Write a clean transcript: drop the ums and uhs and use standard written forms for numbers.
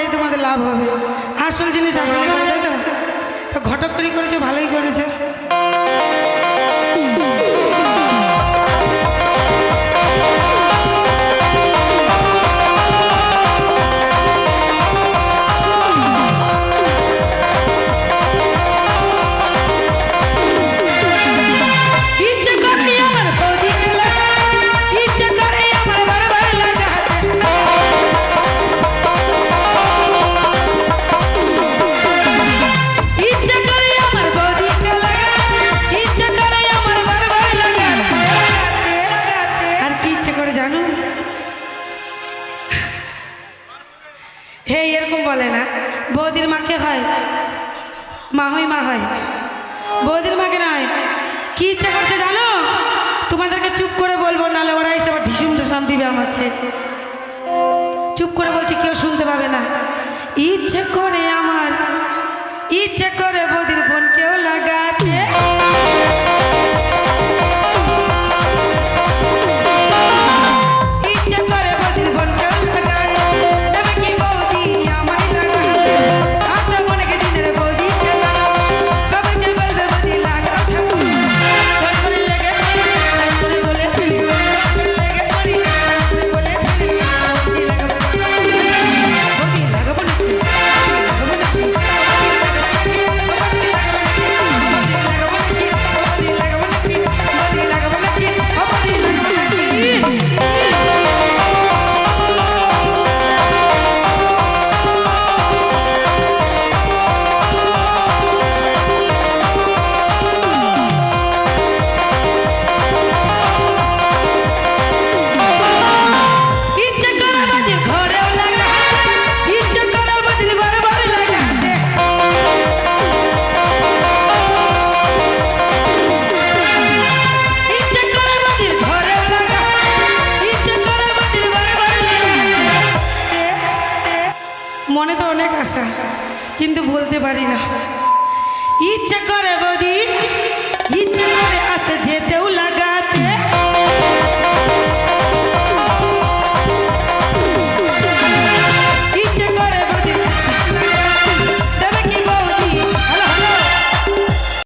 অবশ্যই তোমাদের লাভ হবে। আসল জিনিস আসলে করে তাই তো। তো ঘটক করে করেছে, ভালোই করেছে। বলে না বৌদির মাকে হয় মা হয়, বৌদির মাকে নয়। কি ইচ্ছা করছে জানো? তোমাদেরকে চুপ করে বলবো, নাহলে ওরা এসে আবার ঢিসুম ঢিসাম দিবে আমাকে। চুপ করে বলছি, কেউ শুনতে পাবে না। ইচ্ছে করে আমার, ইচ্ছে করে বৌদির বোনকেও লাগাতে। মনে তো অনেক আশা, কিন্তু বলতে পারি না। ইচ্ছে করে বৌদি, ইচ্ছে করে আসতে যেতেও লাগাতে।